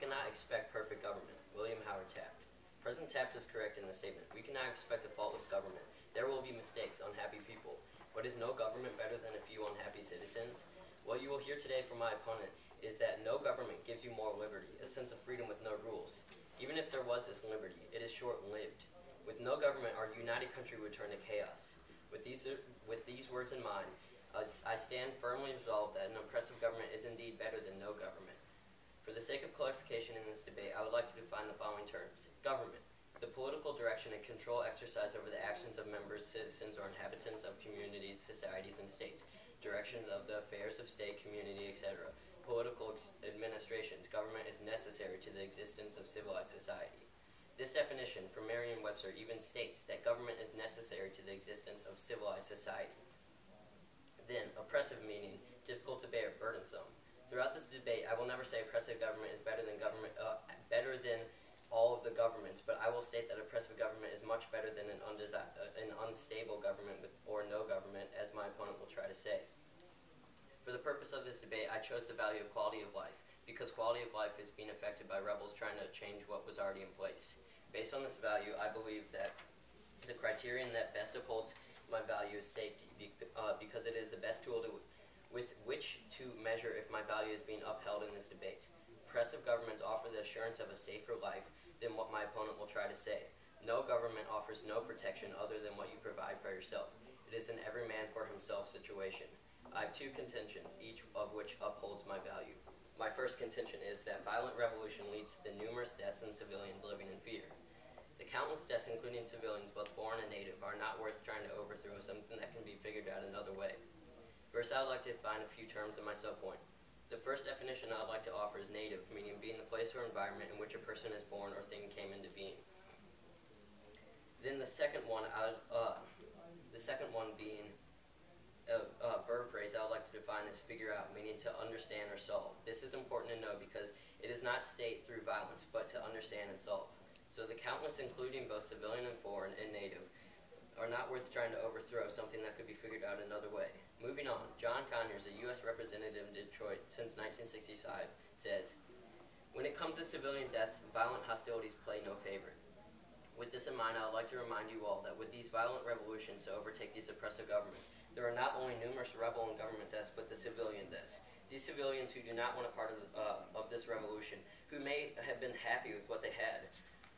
cannot expect perfect government. William Howard Taft. President Taft is correct in this statement. We cannot expect a faultless government. There will be mistakes, unhappy people. But is no government better than a few unhappy citizens? What you will hear today from my opponent is that no government gives you more liberty, a sense of freedom with no rules. Even if there was this liberty, it is short-lived. With no government, our united country would turn to chaos. With these words in mind, I stand firmly resolved that an oppressive government is indeed better than no government. For the sake of clarification in this debate, I would like to define the following terms. Government, the political direction and control exercised over the actions of members, citizens, or inhabitants of communities, societies, and states. Directions of the affairs of state, community, etc. Political administrations. Government is necessary to the existence of civilized society. This definition from Merriam-Webster even states that government is necessary to the existence of civilized society. Then, oppressive meaning, difficult to bear, burdensome. Throughout this debate, I will never say oppressive government is better than all of the governments, but I will state that oppressive government is much better than an unstable government or no government, as my opponent will try to say. For the purpose of this debate, I chose the value of quality of life, because quality of life is being affected by rebels trying to change what was already in place. Based on this value, I believe that the criterion that best upholds my value is safety, because it is the best tool with which to measure if my value is being upheld in this debate. Oppressive governments offer the assurance of a safer life than what my opponent will try to say. No government offers no protection other than what you provide for yourself. It is an every man for himself situation. I have two contentions, each of which upholds my value. My first contention is that violent revolution leads to the numerous deaths in civilians living in fear. The countless deaths, including civilians, both foreign and native, are not worth trying to overthrow something that can be figured out another way. First, I would like to define a few terms in my subpoint. The first definition I would like to offer is native, meaning being the place or environment in which a person is born or thing came into being. Then the second one being a verb phrase I would like to define as figure out, meaning to understand or solve. This is important to know because it is not state through violence, but to understand and solve. So the countless, including both civilian and foreign and native, are not worth trying to overthrow something that could be figured out another way. Moving on, John Conyers, a U.S. representative in Detroit since 1965, says, "When it comes to civilian deaths, violent hostilities play no favor." With this in mind, I would like to remind you all that with these violent revolutions to overtake these oppressive governments, there are not only numerous rebel and government deaths, but the civilian deaths. These civilians who do not want a part of this revolution, who may have been happy with what they had,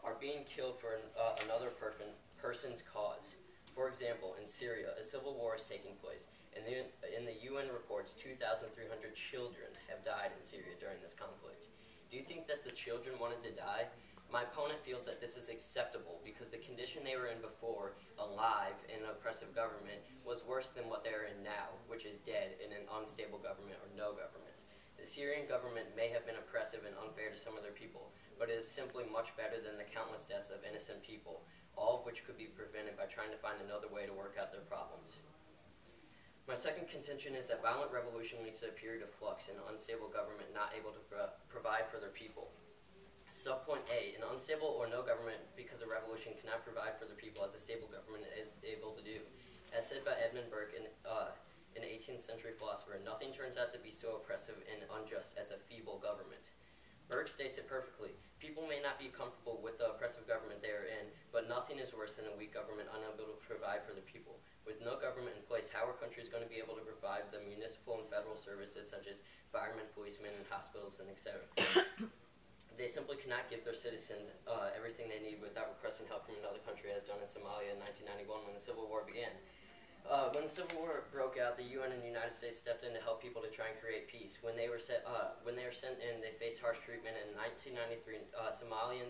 are being killed for another person's cause. For example, in Syria, a civil war is taking place, and in the UN reports, 2,300 children have died in Syria during this conflict. Do you think that the children wanted to die? My opponent feels that this is acceptable because the condition they were in before, alive in an oppressive government, was worse than what they are in now, which is dead in an unstable government or no government. The Syrian government may have been oppressive and unfair to some of their people, but it is simply much better than the countless deaths of innocent people, all of which could be prevented by trying to find another way to work out their problems. My second contention is that violent revolution leads to a period of flux and an unstable government not able to provide for their people. Subpoint A, an unstable or no government because a revolution cannot provide for their people as a stable government is able to do. As said by Edmund Burke, an 18th century philosopher, nothing turns out to be so oppressive and unjust as a feeble government. Burke states it perfectly. People may not be comfortable with the oppressive government they are in, but nothing is worse than a weak government unable to provide for the people. With no government in place, how are countries going to be able to provide the municipal and federal services such as firemen, policemen, and hospitals, and etc.? They simply cannot give their citizens everything they need without requesting help from another country, as done in Somalia in 1991 when the Civil War began. When the Civil War broke out, the UN and the United States stepped in to help people to try and create peace. When they were sent in, they faced harsh treatment. In 1993, Somalian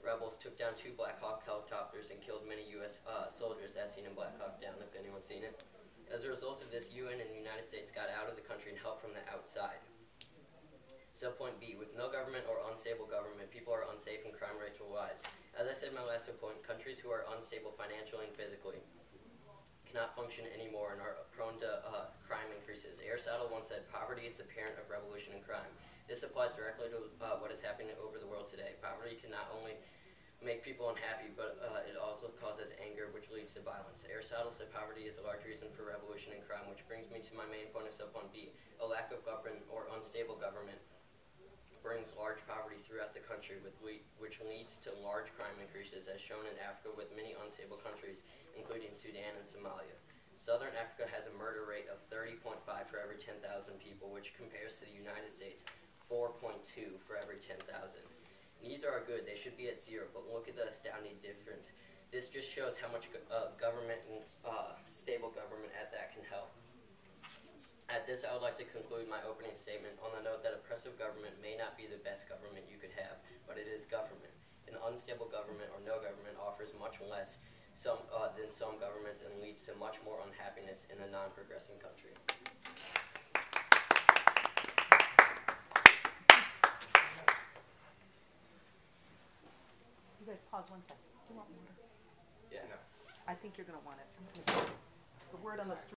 rebels took down 2 Black Hawk helicopters and killed many U.S. soldiers, as seen in Black Hawk Down, if anyone's seen it. As a result of this, UN and the United States got out of the country and help from the outside. Subpoint B, with no government or unstable government, people are unsafe and crime rates will rise. As I said in my last subpoint, countries who are unstable financially and physically cannot function anymore and are prone to crime increases. Aristotle once said, poverty is the parent of revolution and crime. This applies directly to what is happening over the world today. Poverty can not only make people unhappy, but it also causes anger, which leads to violence. Aristotle said poverty is a large reason for revolution and crime, which brings me to my main point of subpoint B, a lack of government or unstable government brings large poverty throughout the country, which leads to large crime increases, as shown in Africa with many unstable countries, including Sudan and Somalia. Southern Africa has a murder rate of 30.5 for every 10,000 people, which compares to the United States 4.2 for every 10,000. Neither are good. They should be at 0, but look at the astounding difference. This just shows how much government and stable government at that can help. At this, I would like to conclude my opening statement on the note that oppressive government may not be the best government you could have, but it is government. An unstable government or no government offers much less than some governments and leads to much more unhappiness in a non-progressing country. You guys pause 1 second. Do you want water? Yeah. I think you're going to want it. The word on the street.